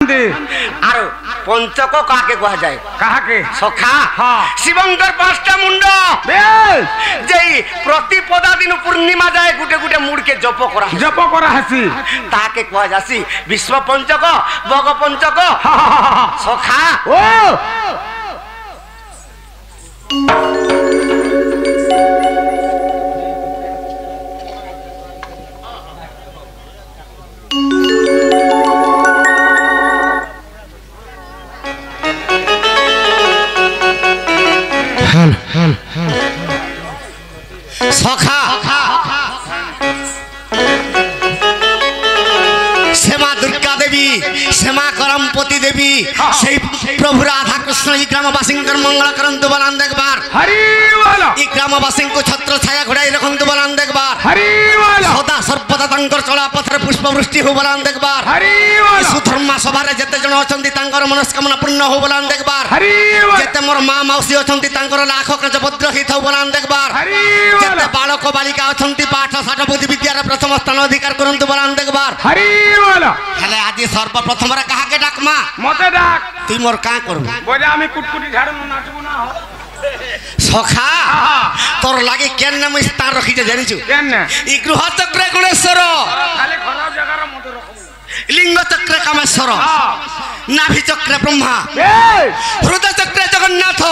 ଅଛନ୍ତି ଆର ପଞ୍ଚକ କାହାକେ କୁହାଯାଏ କାହାକେ ସଖା ହଁ ଶିବଙ୍କର ପାଞ୍ଚଟା ମୁଣ୍ଡ ଯେଇ ପ୍ରତି ପଦା ଦିନ ପୂର୍ଣ୍ଣିମା ଯାଏ ଗୁଟେ ଗୁଟେ ମୁଣ୍ଡକେ ଜପ କରା ହାସି ତାହାକେ କୁହାଯାସି ବିଶ୍ବ ପଞ୍ଚକ ବଗ ପଞ୍ଚକ ସଖା ଓ सखा सेमा दुर्गा देवी सेमा करमपति देवी से प्रभु राधा कृष्ण ई ग्रामवासी मंगल करंतु बलान देखबार ई ग्रामवासी को छत्र छाया घोड़ाई रखंतु बलान देखबार सदा सर्वदा तंकर चला पथर पुष्प वृष्टि हो बलान देखबार सुधर्मा सभा रे जते जण अछंती तांकर मनस्कामना पूर्ण हो बलान देखबार जते मोर मां मौसी अछंती तांकर लाख क्रज भद्र हि थौ बलान देखबार जते बालक बालिका अछंती पाठ साठ बुद्धि विद्या रे प्रथम स्थान अधिकार करंतु बलान देखबार हेले आज सर्वप्रथम रे कहा के डाकमा मते डाक तू मोर का करू बोले आमी कुटकुटी झाड़ू नाचबो ना हो सखा तोर लागे केन नाम स्थान रखी जे जानिछु केन ई गृह चक्र गणेश्वर खाली खराब जगह रे मते रखबो लिंग चक्र कामेश्वर नाभि चक्र ब्रह्मा हृदय चक्र जगन्नाथ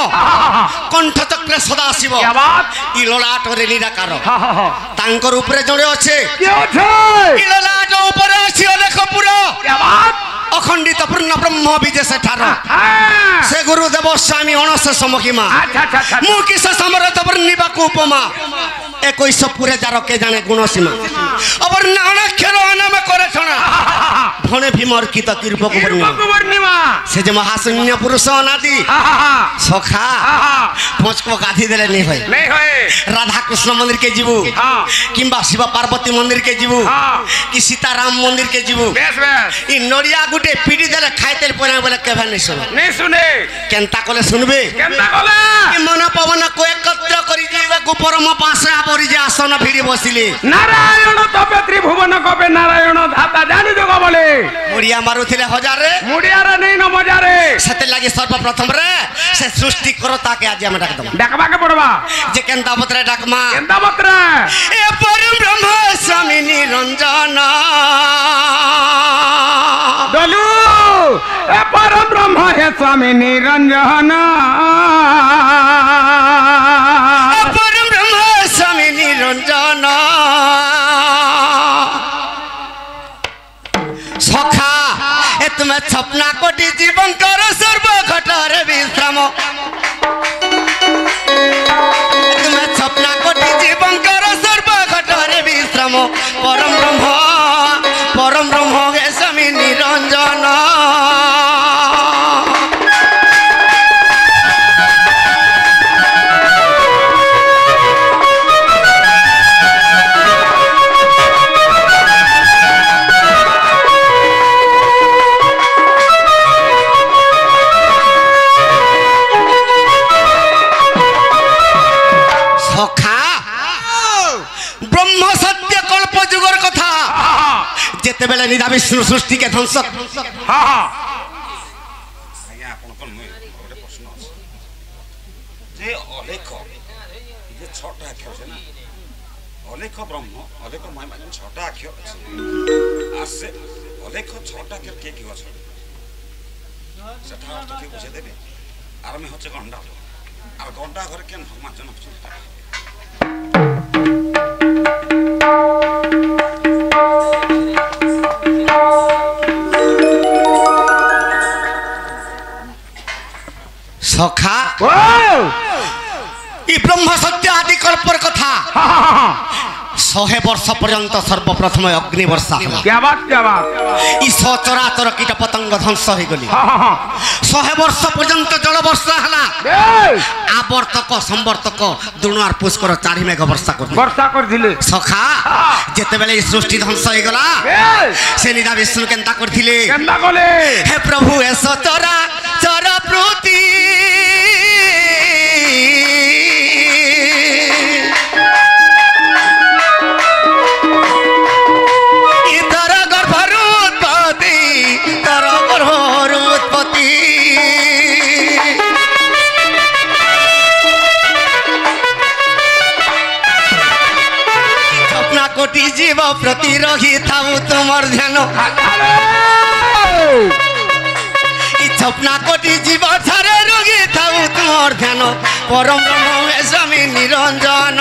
कंठ चक्र सदाशिव क्या बात ई ललाट रे निराकार तांकर ऊपर जड़े अछि के अछि ई ललाट ऊपर अछि अलेखपुर क्या बात अखंडित पूर्ण ब्रह्म विजय सेठार से गुरुदेव स्वामी अणस समहिमा अच्छा मुकिस समरथ वर्णिबा को उपमा 21 पुरे जार के जाने गुण सीमा अबर नानाक्षर अनाम करे छणा भणे भीमर कित कृपक वर्णिमा से जे महाशून्य पुरुष अनादि सखा पहुंच को गाधी देले नहीं होय राधा कृष्ण मंदिर के जीवू किंबा शिव पार्वती मंदिर के जीवू कि सीताराम मंदिर के जीवू बेस ई नड़िया गुटे पीड़ी देले खाइतेल पना बोले केभे नहीं सुने केनता कोले सुनबे केनता कोले कि मन पवन को एकत्र करि जीवा को परम पासे आबरी जे आसन भिड़ी बसिले नारायण तपे त्रिभुवन कपे नारायण धाता जानि जग बोले मुड़िया मारुथिले हजार रे मुड़िया रे नहीं न मजा रे सते लागि सर्वप्रथम रे से सृष्टि करता के आज हम डाक दम डाकबा के पड़बा जे केनता बतरे डाकमा केनता बतरे ए परम ब्रह्म स्वामी निरंजन डलू ए परम ब्रह्म हे स्वामी निरंजन ए परम ब्रह्म स्वामी निरंजन सखा ए तुम्हें छपना कोटि जीवन कर सर्व घटर विश्राम तुम्हें छपना कोटि जीवन कर सर्व घटर विश्राम परम ब्रह्म हे स्वामी निरंजन ब्रह्म सत्य कल्प जुगर कथा जेते बेले निदा विष्णु सृष्टि के ध्वंस हां हां आज्ञा आपन कोन गोटे प्रश्न अछि जे अलेख जे छटा अक्षर छै ना अलेख ब्रह्म अलेख महिमा जे छटा अक्षर अछि आसे अलेख छटा अक्षर के अछि सेठा अर्थ के बुझे देबे आर में होचे गंडा আর ঘন্টা ঘরে কেন মাজন सखा ई ब्रह्म सत्य आदि कल्पर कथा 100 वर्ष पर्यंत सर्वप्रथम अग्नि वर्षा हला। क्या बात ई सचराचर कीट पतंग ध्वंस हो गली। 100 वर्ष पर्यंत जल वर्षा हला। आवर्तक संवर्तक दुनुआर पुष्कर चारि मेघ वर्षा कर दिले। सखा जेते बेले सृष्टि ध्वंस हो गला से निदा विष्णु केनता करथिले केनता कोले हे प्रभु ए सचरा चर प्रति जीव प्रति रही थाऊ तुमर ध्यान स्वप्ना कोटि जीव ठारे रही थाऊ तुमर ध्यान परम ब्रह्म स्वामी निरंजन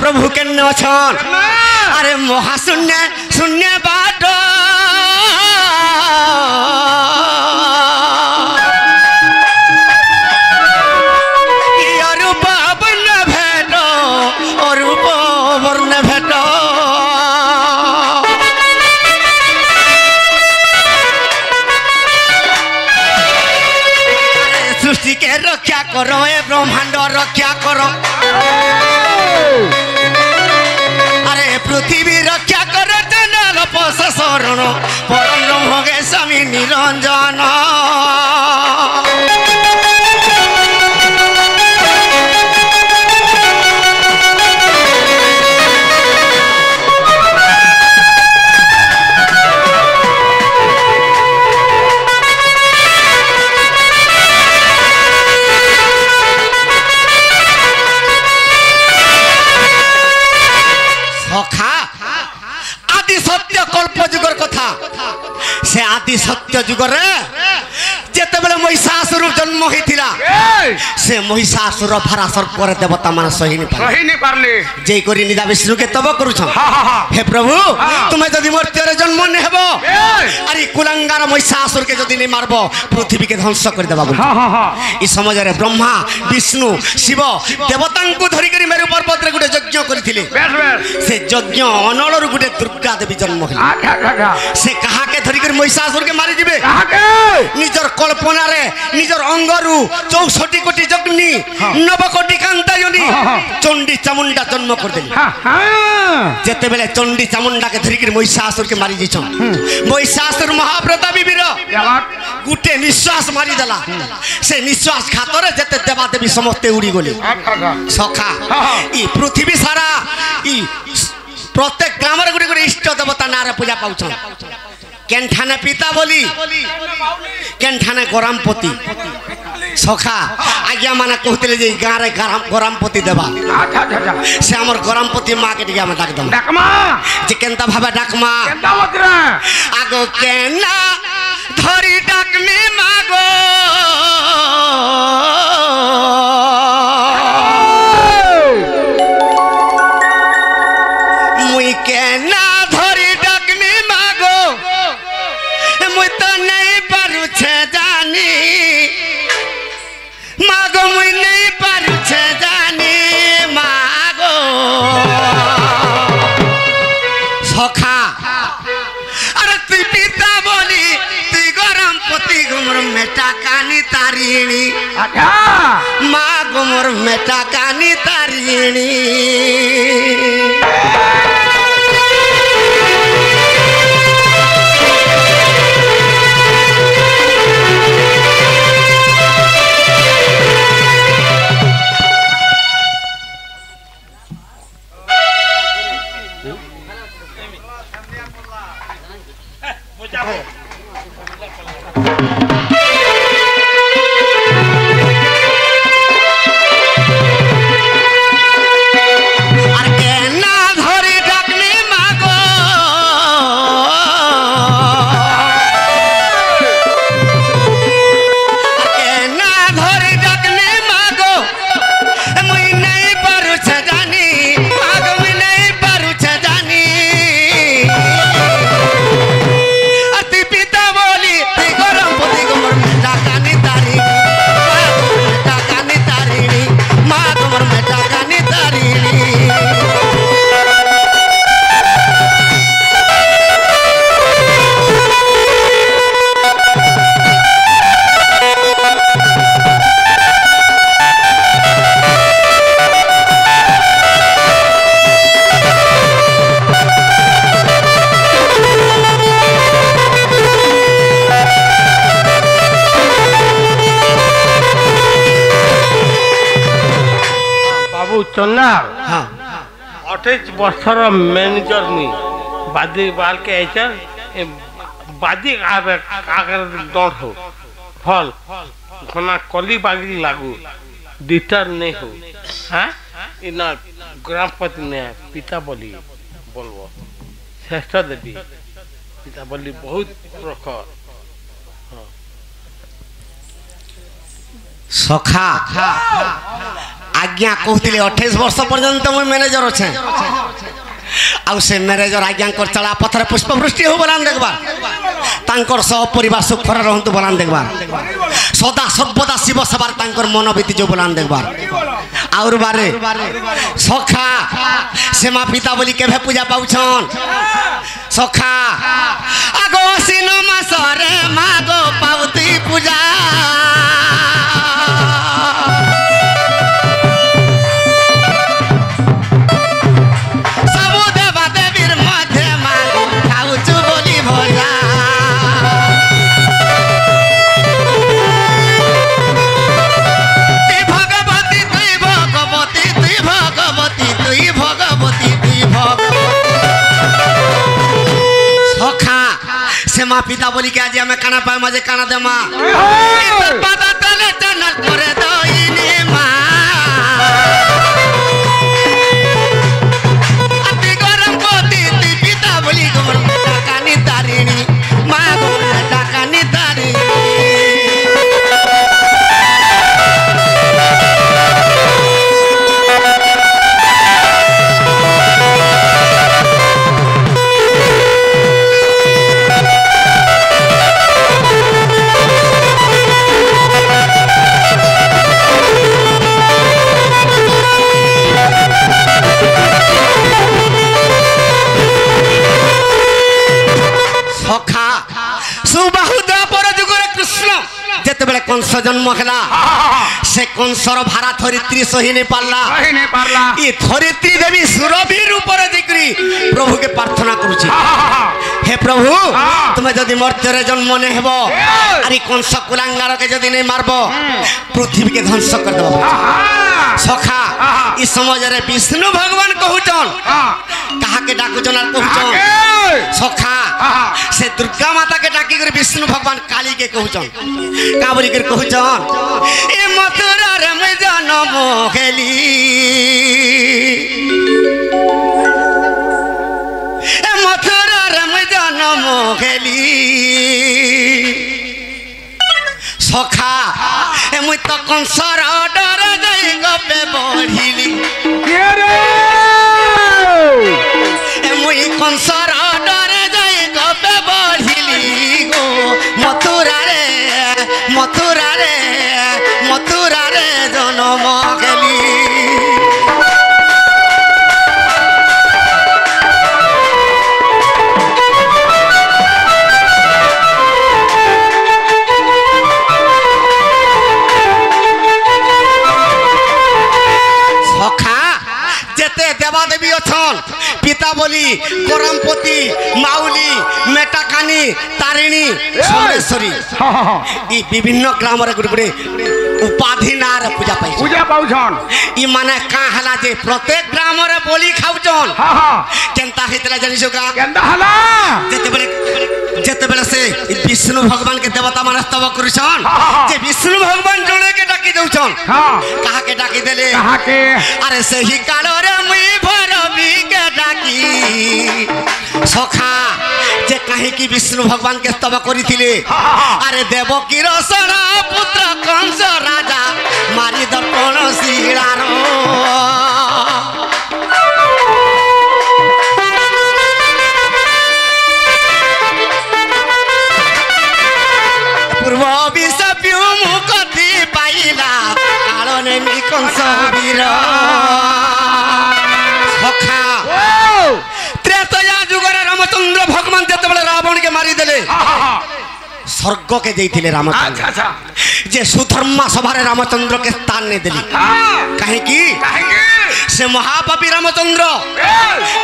प्रभु के नछन अरे महाशून्य शून्य बाट अरूप वर्ण भेट अरूप वर्ण भेट सृष्टि के रक्षा करो ए ब्रह्मांड रक्षा करो पृथ्वी रक्षा कर जनाल शरण परम ब्रह्म स्वामी निरंजन आदि सत्य कल्प जुगर कथा से आदि सत्य जुगर जेते बेले महिषासुर जन्म होइथिला से महिषासुर भारासर पर देवता मान सही नहीं पारले जे करी निदा विष्णु के तब करू छ हे प्रभु तुम्हें जदि मर्त्य जन्म ने हेबो अरे कुलंगार महिषासुर के जदि नहीं मारबो पृथ्वी के ध्वंस कर देबा ई समझ रे ब्रह्मा विष्णु शिव देवता को धरि करी मेरु पर्वत रे गुटे यज्ञ करथिले से यज्ञ अनलर गुटे दुर्गा देवी जन्म होइला से कहा के धरि करी महिषासुर के मारी दिबे निजर कल्पना रे निजर अंगरु 64 कोटी जग्नि 9 कोटी कांतायनी चंडी चामुंडा जन्म कर देली जेते बेले चंडी चामुंडा के धरि करी महिषासुर के मारी दिछन महिषासुर महाप्रतापी वीर गुटे निश्वास मारी देला से निश्वास खातर जेते देवा देवी समस्त उड़ी गली सखा ई पृथ्वी सारा ई प्रत्येक ग्राम रे गुटे गुटे इष्ट देवता नारे पूजा पाउछन केनठाने पिता बोली केनठाने गरामपति सखा आज्ञा माने कहते जे गाँ रे गरामपति देवा से हमर गरामपति माँ के डिगा में डाक दम डाकमा जे केनता भाबा डाकमा केनता बतरा आगो केना धरी डाक में मागो मुई केना धरी डाक में मागो मुई तो नहीं पारू छे जानी मागो मुई नहीं पारू छे जानी मागो सखा अरे तू पिता बोली तू गरमपति गुमर मेटा कानी तारिणी माँ गुमर मेटा कानी तारिणी चंदाल हाँ 28 वर्षर मैनेजर नी बादी बाल के ऐसा बादी आकर डर हो फल घना कली बागी लागू डिटर नहीं हो हाँ इना ग्रामपति ने पिता बोली बोलबो श्रेष्ठ देवी पिता बोली बहुत प्रखर सखा आज्ञा कहते 28 वर्ष पर्यंत मुझे मैनेजर अच्छे आउ से मैनेजर आज्ञा कर चला पथर पुष्पवृष्टि हो बोलान देखबा तांकर सब परिवार सुखर रहंतु बोलान देखबा सदा सर्वदा शिव सवार तांकर मन बीती जो बोलान देखबा और बारे सखा सेमा पिता बोली केभे पूजा पाउछन सखा आगो आसीन मासरे मागो पाउती पूजा सेमा पिता बोली के आज हमें काना पाए मजे काना दे माँ पता तले चनल करे दो इने माँ अति गरम को दी पिता बोली गोबर कानी तारीनी माँ गोबर कानी तारीनी जेतेबेले कंस जन्म हैला से कंसर भारा धरित्री सही नहीं पारला ई धरित्री देवी सुरभि रूप रे दिकरी प्रभु के प्रार्थना करूची हे प्रभु तुमे जदी मर्त्य जन्म ने हेबो अरे कंस कुलांगार के जदी नहीं मारबो पृथ्वी के ध्वंस कर देबो सखा ई समाज रे विष्णु भगवान कहउचन कहा के डाकुचन और कहउचन सखा से दुर्गा माता के डाकी कर विष्णु भगवान काली के कहउचन का बोली कर कहउचन ए मथुरा रे मैं जन्म खेली ए मथुरा रे मैं जन्म खेली सखा ए मुई तो कंसर डर गई गपे बढ़िली ए मुई कंसर डर गई गपे बढ़िली गो मथुरा रे मथुरा रे मथुरा रे जन्म खेली देवी अच्छन पिता बोली करमपति माउली मेटाकानी तारिणी सोमेश्वरी ई विभिन्न ग्राम रे गुडे उपाधि नार पूजा पाउछन ई माने का हला जे प्रत्येक ग्राम रे बोली खाउछन केनता हितला जनिसो का केनता हला जेतेबेले से विष्णु भगवान के देवता माने स्तव करूछन जे विष्णु भगवान जोड़े के डाकी दउछन कहा के डाकी देले कहा के अरे सही काल रे मुई भरबी के डाकी सखा जे कहीं की विष्णु भगवान के स्तव करिथिले अरे देवकी रसण पुत्र कंस राजा मारी दर्पण सिरारो पूर्व विषव्यू मुकति पाइला कालने नि कंस वीर सखा त्रेतया जुगरे रामचंद्र भगवान जेतेबेले रावण के मारी देले स्वर्ग के जैथिले रामचंद्र जे सुधर्मा सभा रे रामचंद्र के स्थान ने देली काहे की से महापापी रामचंद्र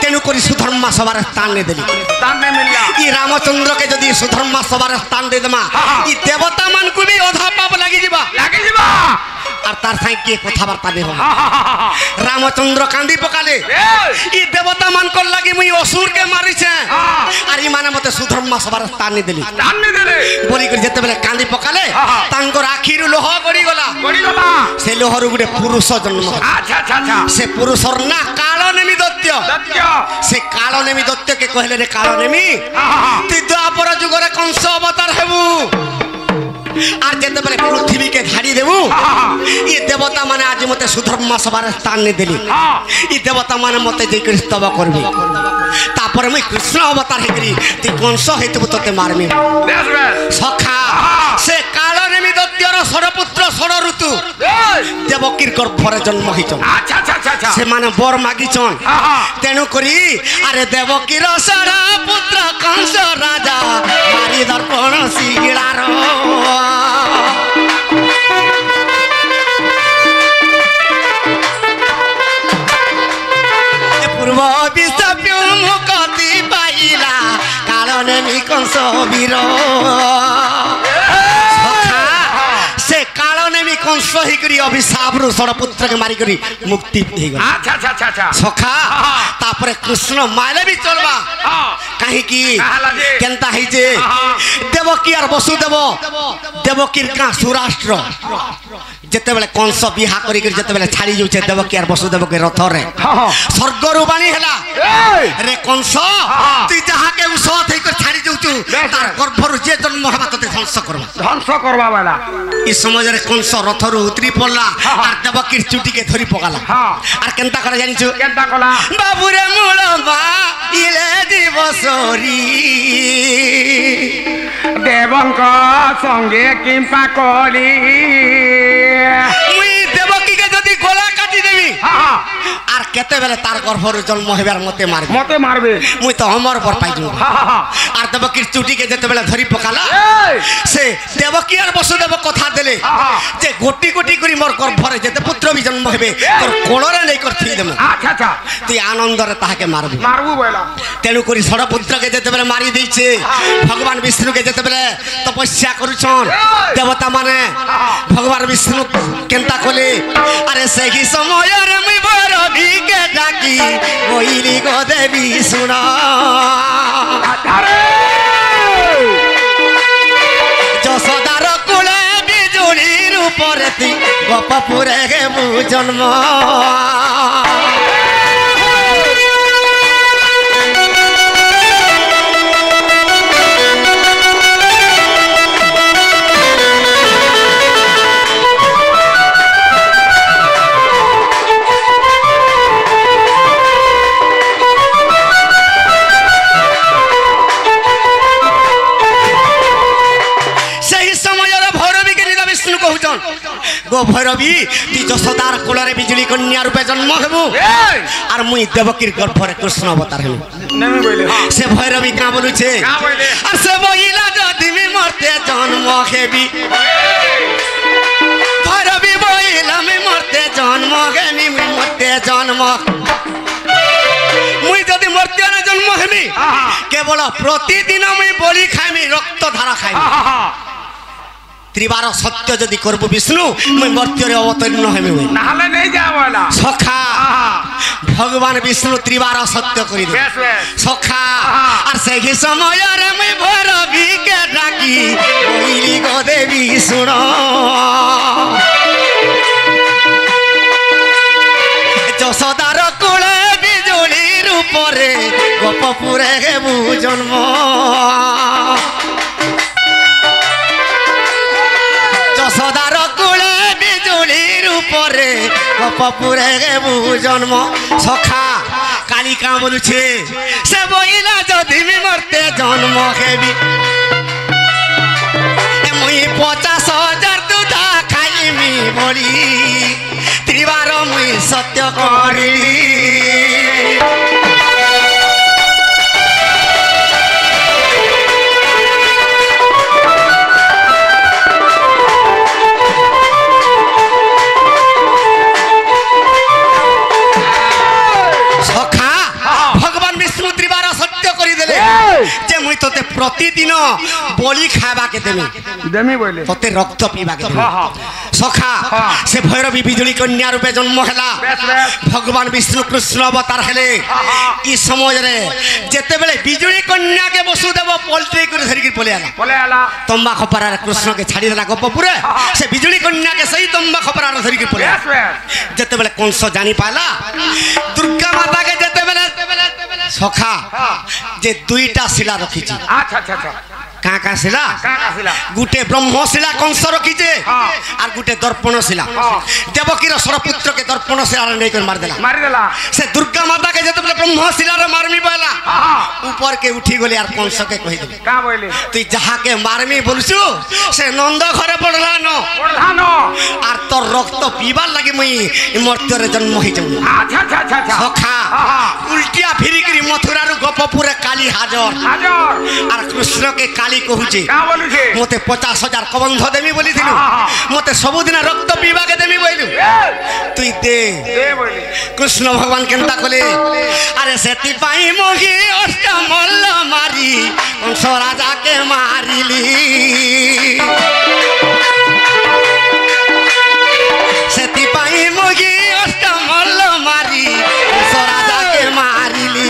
तेनु करी सुधर्मा सभा रे स्थान ने देली स्थान ने मिलला ई रामचंद्र के जदी सुधर्मा सभा रे स्थान दे देमा ई देवता मान को भी ओधा पाप लागी जिबा আর তার সাই কি কথাবার্তা দেহ রামচন্দ্র কান্দি পকালে ই দেবতা মানকর লাগি মুই অসুরকে মারিছে আর ই মানে মতে সুধর্মা সবার স্থান দেলি বলি করে যেতে বেলে কান্দি পকালে তাঙ্কর আখিরু লোহ গড়ি গলা সে লোহরু গুটে পুরুষ জন্ম সে পুরুষর না কাল নেমি দত্য সে কাল নেমি দত্তকে কহিলে রে কাল নেমি তুই দ্বাপর যুগরে কংস অবতার হেবু আর যেতে বেলে পৃথিবীকে ধাড়ি দেবু ই দেবতা মানে আজ মতে সুধর্মা সবার স্থান নে দেলি ই দেবতা মানে মতে যে স্তব করবি তারপরে মুই কৃষ্ণ অবতার হেকরি তুই কংস হইতবু তোতে মারমি সখা সে কাল নেমি দত্তর ষড়পুত্র ষড় ঋতু দেবকীর গর্ভরে জন্ম হইছন সে মানে বর মাগিছন তেণু করি আরে দেবকীর ষড় পুত্র কংস রাজা মারি দর্পণ শিগিলার পূর্ব বিশ্বব্যু মুকতি পাইলা কারণে কংস বীর সে কারণে কংস হইকরি অভিশাপরু ষড়পুত্রকে মারিকরি মুক্তি হইগলা সখা তারপরে কৃষ্ণ মাইলে বি চলবা কাহিকি কেনতা হইছে দেবকী আর বসুদেব দেবকীর গাঁ সুরাষ্ট্র যেতেবেলে কংস বিহা করি যেতেবেলে ছাড়ি যাচ্ছে দেবকী আর বসুদেবকে রথরে স্বর্গরু বাণী হেলা রে কংস তুই যাহাকে উৎসত হইকর ছাড়ি যাউছু তার গর্ভরু যে জন্ম হবা তোতে ধ্বংস করবা বেলা এই সমাজের কংস রথরু উতরি পড়লা আর দেবকীর চুটিকে ধরি পকালা আর কেনতা করে জানিছু কেনতা কলা বাবুরে মূল মা ইলে দিবসরি দেবঙ্ক সঙ্গে কিম্পা কলি মুই দেবকীকে যদি গলা কাটি দেবি আর কেতেবেলে তার গর্ভরু জন্ম হইবার মতে মারবে মুই তো অমর বর পাইজু আর দেবকীর চুটিকে যেতেবেলে ধরি পকালা সে দেবকী আর বসুদেব কথা দেলে যে গোটি গোটি করি মোর গর্ভরে যেতে পুত্র বি জন্ম হইবে তোর কোলরে নেই কর থুই দেব তুই আনন্দরে তাহাকে মারবি তেণু করি ষড়পুত্রকে যেতেবেলে মারি দিয়েছে ভগবান বিষ্ণুকে যেতেবেলে তপস্যা করুছন দেবতা মানে ভগবান বিষ্ণু কেনতা কলে আরে সেই সময়ের মুই বড় ভিকে ডাকি কইলি গো দেবী শুন যশোদার কুলে বিজুলির উপরে তুই গোপপুরে হেবু জন্ম গো ভৈরবী তুই যশোদার কোলরে বিজুলি কন্যা রূপে জন্ম হেবু আর মুই দেবকীর গর্ভরে কৃষ্ণ অবতার হেবু সে ভৈরবী কাঁ বলুছে আর সে বইলা যদি মরতে জন্ম হেবি ভৈরবী বইলা আমি মরতে জন্ম হেবি মরতে জন্ম মুই যদি মরতে জন্ম হেবি কেবল প্রতিদিন মুই বলি খাইমি রক্ত ধারা খাইমি ত্রিবার সত্য যদি করবো বিষ্ণু মুই মর্ত্যরে অবতীর্ণ হইবে নাহলে নেই যাওয়ালা সখা ভগবান বিষ্ণু ত্রিবার সত্য করি দে সখা আর সেই সময়ের মুই ভৈরবীকে ডাকি কইলি গো দেবী শুন যশোদার কোলে বিজুলির উপরে গোপপুরে হেবু জন্ম যশোদার কোলে বিজুলির উপরে গোপপুরে হেবু জন্ম সখা কালিকা বলুছে সে বইলা যদি মরতে জন্ম হেবি মুই 50,000 দুধা খাইমি বলি ত্রিবার মুই সত্য করি তোতে প্রতিদিন বলি খাইবাকে দেমি বলে তোতে রক্ত পিবাকে দেমি सखा से भैरवी बिजुली कन्या रूपे जन्म है भगवान विष्णु कृष्ण अवतार हेले ई समय रे जेते बेले बिजुली कन्या के वसुदेव पलटे कर धरिक पले आला तंबा खपरा कृष्ण के छाड़ी देला गपपुरे से बिजुली कन्या के सही तंबा खपरा धरिक पले जेते बेले कंस जानी पाला दुर्गा माता के जेते बेले सखा जे दुईटा शिला रखी छी अच्छा अच्छा अच्छा का शिला गुटे ब्रह्मशिला कंस रखीचे और गुटे दर्पण शिला देवकीर सरपुत्र के दर्पण शिला नहीं कर मार देला से दुर्गा माता के जते ब्रह्मशिला रे मारमी बोला ऊपर के उठी गले यार कंस के कहि दे का बोले तू जहा के मारमी बोलछु से नंद घरे पड़ला न और तो रक्त पीबा लागि मई मर्त्य रे जन्म होई जाऊ अच्छा अच्छा अच्छा सखा उल्टिया फिरी करी मथुरा रु गपपुरे काली हाजर और कृष्ण के काली कहूचे मते 50,000 कबंध देमी बोली थिलु मते सबुदिन रक्त पीबा के देमी बोलु तुई दे कृष्ण भगवान केनता कले अरे सेति पाई मोगी अष्टमल्ल मारी कंस राजा के मारिली सेति पाई मोगी अष्टमल्ल मारी कंस राजा के मारिली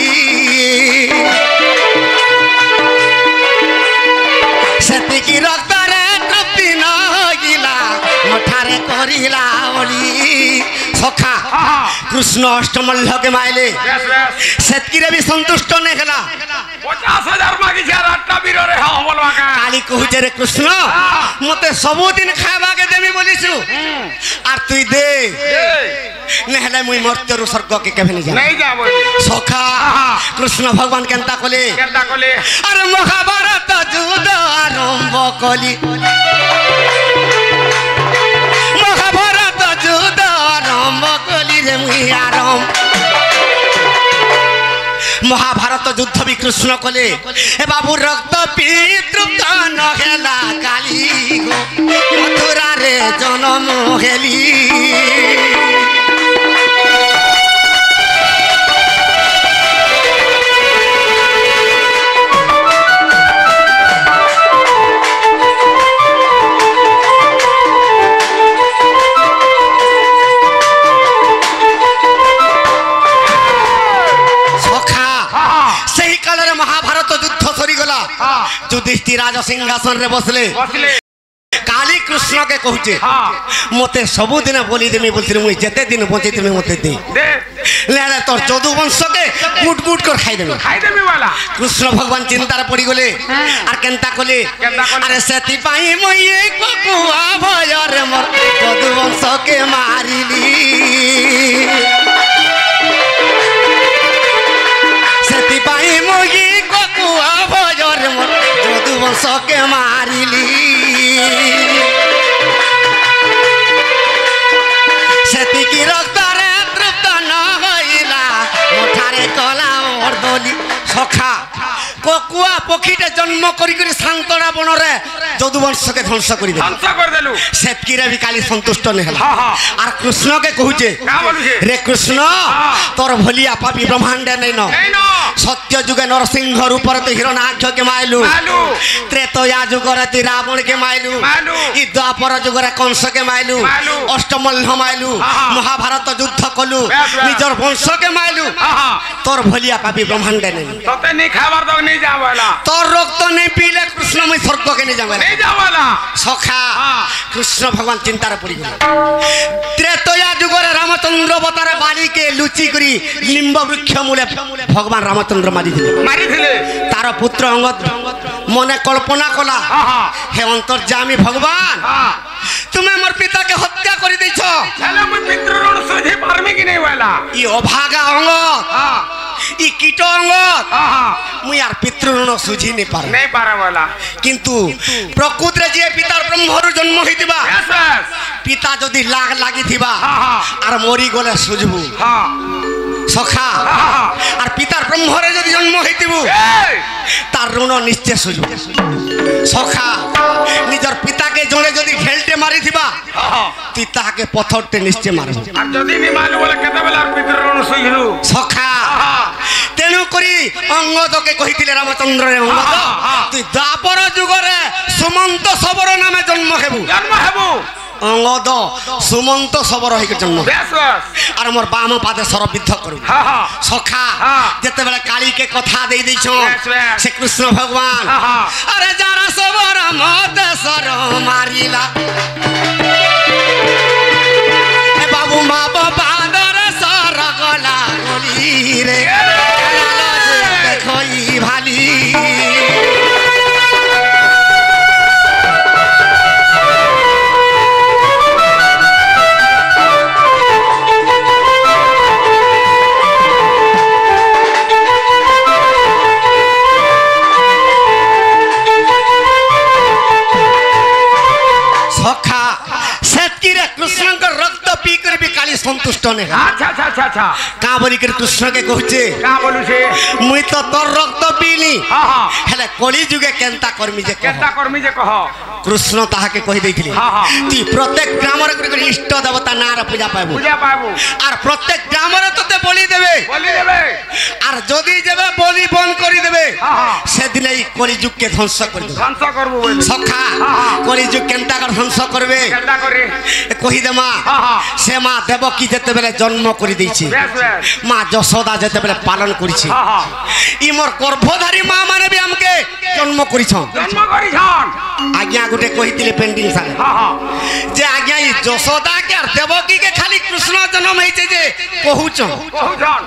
सेतिकी रक्त रे तृप्ति न होइला मठारे करिला ओली सखा कृष्ण अष्टमल्ल के माइले सेतकी रे भी संतुष्ट ने हला 50,000 मागी छे राट्टा वीर रे हम बोलवा का काली कहूचे रे कृष्ण मते सब दिन खाबा के देबी बोलिसु आर तुई दे नहले मुई मर्त्य रु स्वर्ग के केबे नहीं जा बोली सखा कृष्ण भगवान केनता कोले अरे महाभारत युद्ध आरंभ कली महाभारत युद्ध आरंभ कली रे मुई आरंभ महाभारत युद्ध भी कृष्ण कले ए बाबू रक्त पी तृप्त न हेला काली गो मथुरा रे जन्म हेली महाभारत युद्ध सरी गला युधिष्ठिर राज सिंहासन रे बसले काली कृष्ण के कहूचे मते सबु दिन बोली देमी बोलथिल मुई जते दिन बचे तुमे मते दे ले तोर जदु वंश के गुट गुट कर खाई देमी वाला कृष्ण भगवान चिंता रे पड़ी गले आर केनता कले अरे सेति पाई मुई कुआ भय रे मोर जदु वंश के मारिली सेति पाई मुई कुआ भय रे मोर जदु वंश के मारिली सेतिकी रक्त रे तृप्त न होइला मठारे कला अर्दली सखा कोकुआ पखीटे जन्म करी करी सांतरा बन रे जदुवंश के ध्वंस कर देलु सेतकी रे भी काली संतुष्ट ने हला आर कृष्ण के कहूचे रे कृष्ण तोर भलिया पापी ब्रह्मांड नै न सत्य जुगे नरसिंह रूप रे हिरणाक्ष के माइलु त्रेतया जुग रे रावण के माइलु ई द्वापर जुग रे कंस के माइलु अष्टमल्ल माइलु महाभारत युद्ध कलु निजर वंश के माइलु तोर भलिया पापी ब्रह्मांड नै तते नहीं खाबार दो नहीं जावाला तोर रक्त नहीं पीले कृष्ण मैं स्वर्ग के नहीं जावाला सखा कृष्ण भगवान चिंता रे पड़ी गले त्रेतया जुग रे रामचंद्र अवतार बाली के लुचि करी लिंब वृक्ष मूले भगवान रामचंद्र मारी थिले तार पुत्र अंगद मने कल्पना कला हे अंतर्यामी भगवान तुम्हें मोर पिता के हत्या कर दैछो चलो मैं पितृ ऋण सुझे पारमी कि नहीं वाला ई अभागा अंगद ई कीट अंगद मु यार पितृ ऋण सुझी नहीं पारा वाला किंतु प्रकृति रे जे पिता ब्रह्म रु जन्म होइतिबा पिता जदी लाग लागि थिबा आर मोरी गले सुझबु सखा आर पिता ब्रह्म रे जदी जन्म होइतिबु तार ऋण निश्चय सुझबु सखा निजर पिता के जणे जदी घेलटे मारी थिबा पिता के पथरटे निश्चय मारबु आ जदी नि मालु बोले केते बेला पितृ ऋण सुझलु सखा तेनु करी अंगद के कहिथिले रामचंद्र रे अंगद तू द्वापर जुग रे सुमंत सबर नामे जन्म हेबु অঙ্গদ সুমন্ত সবর হইকে জন্ম বেশ বেশ আর মোর বাম পাদে সরবিদ্ধ করু হ্যাঁ হ্যাঁ সখা হ্যাঁ। যেতেবেলে কালীকে কথা দেই দিছ বেশ, বেশ। সে কৃষ্ণ ভগবান হ্যাঁ, হ্যাঁ। আরে যারা সবর মতে সর মারিলা এ বাবু মা বাবার সর গলা গলি রে দেখই ভালি সখা সেতকিরে কৃষ্ণঙ্কর রক্ত পি করে বি কালী সন্তুষ্ট নে আচ্ছা আচ্ছা আচ্ছা আচ্ছা কা বলি করে কৃষ্ণকে কହୁছে কা বলুছে মুই তো তোর রক্ত পিলি হ্যাঁ হ্যাঁ হেলে কলি যুগে কেনতা করমি যে কহ কেনতা কর্মী যে কহ কৃষ্ণ তাহাকে কহি দেইছিলি হ্যাঁ, হ্যাঁ। তুই প্রত্যেক গ্রামরে করে ইষ্ট দেবতা নার পূজা পাইবু পূজা পাবো আর প্রত্যেক গ্রামরে তোতে বলি দেবে বলি দেবে আর যদি যাবে বলি বন্ধ করে দেবে হ্যাঁ, হ্যাঁ। সেদিন এই কলিযুগকে ধ্বংস করে দেবে ধ্বংস করবো বলি সখা হ্যাঁ, হ্যাঁ। কলিযুগ কেনতা করে ধ্বংস করবে কেনতা করে কহিদেমা হ্যাঁ, হ্যাঁ। সে মা দেবকী যেতেবেলে জন্ম করে দিয়েছে বেশ বেশ মা যশোদা যেতেবেলে পালন করেছে হ্যাঁ হ্যাঁ ই মোর গর্ভধারী মা মানে বি আমকে জন্ম করিছ জন্ম করিছন আজ্ঞা গোটে কহিଥିଲେ পেন্ডিং সারে হ্যাঁ হ্যাঁ যে আজ্ঞা ই যশোদাকে আর দেবকীকে খালি কৃষ্ণ জন্ম হয়েছে যে কহুছ কহুছন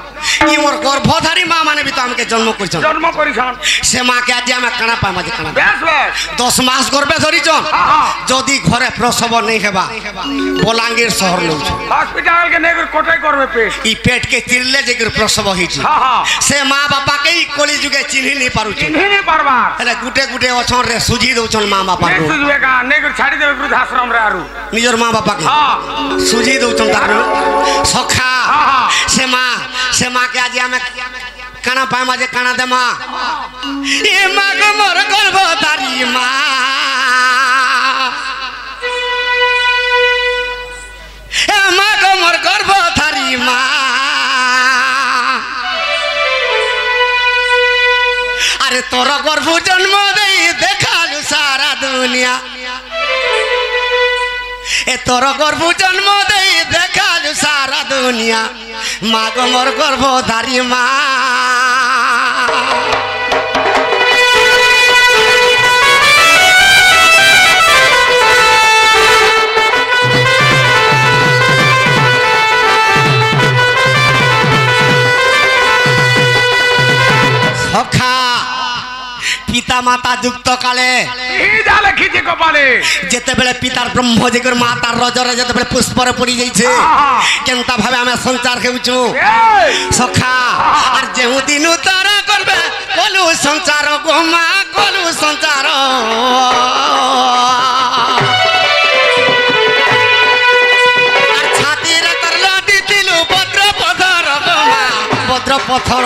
ই মোর গর্ভধারী মা মানে বি তো আমকে জন্ম করিছ জন্ম করিছন সে মাকে আজ আমি কানা পাই মাঝে কানা বেশ বেশ 10 মাস গর্ভে ধরিছন হ্যাঁ, হ্যাঁ। যদি ঘরে প্রসব নেই হেবা বলাঙ্গীর শহর লউছ হসপিটাল के नेगर कोटे करबे पेट ই পেট के चिरले जे प्रसव होइछ हां हां से माँ बापा के कली जुगे चिन्हि नहीं पारुछ चिन्ही नहीं पारबा हेले गुटे गुटे अछन रे सुझी दउछन माँ बापा नहीं को सुझबे का नेगर छाड़ी देबे वृद्धाश्रम रे आरु निजर माँ बापा के हां सुझी दउछन तार सखा हाँ, हाँ। से माँ के आज हमें काना पाए माजे काना दे माँ ये माँ को मोर गर्भधारी माँ ए माँ को मोर गर्भधारी माँ अरे तोर गर्भ जन्म दे देखालु सारा दुनिया ए तोर गर्भ जन्म दे देखालु सारा दुनिया माँ को मोर गर्भधारी माँ সখা পিতা মাতা যুক্ত কালে ई जाले खींचे कपाले যেতেবেলে পিতার ব্রহ্মজিগর মাতার রজরে যেতেবেলে পুষ্পরে পড়ি যাইছে কেনতা ভাবে আমি সঞ্চার হেউছু ए সখা আর যেউ দিন তারা করবে কলু সঞ্চার গো মা কলু সঞ্চার আর ছাতিরে তার লাডি দিলু ভদ্র পথর গো মা ভদ্র পথর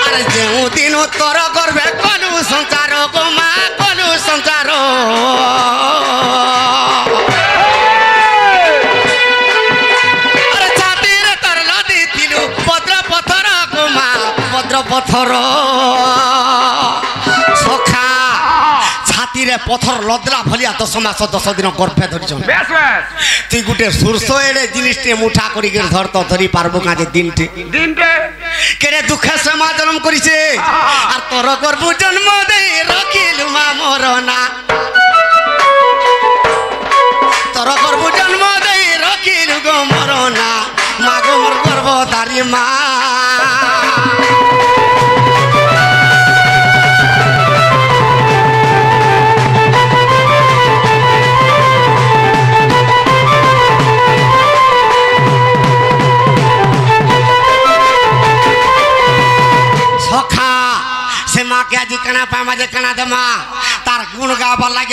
আরে যেউ দিন তোর করবে কলু সঞ্চার গো মা কলু সঞ্চার আরে ছাতিরে তোর লাডি দিলু ভদ্র পথর গো মা ভদ্র পথর সখা ছাতিরে পথর লদরা ভলিয়া 10 মাস 10 দিন গর্ভে ধরিছন बेस बेस তুই গুটে সুরস এড়ে জিনিসটি মুঠা করি ধর তো ধরি পারবো কাজে দিনটি दिन पे কেরে দুঃখে সমা জন্ম করিছে আর তোর গর্ভ জন্ম দেই রখিলু মা মরনা তোর গর্ভ জন্ম দেই রখিলু গো মরনা মা গো মোর গর্ভধারী মা সখা সে মাকে আজি কানা পা মাঝে কানা দে মা তার গুণ গাবার লাগে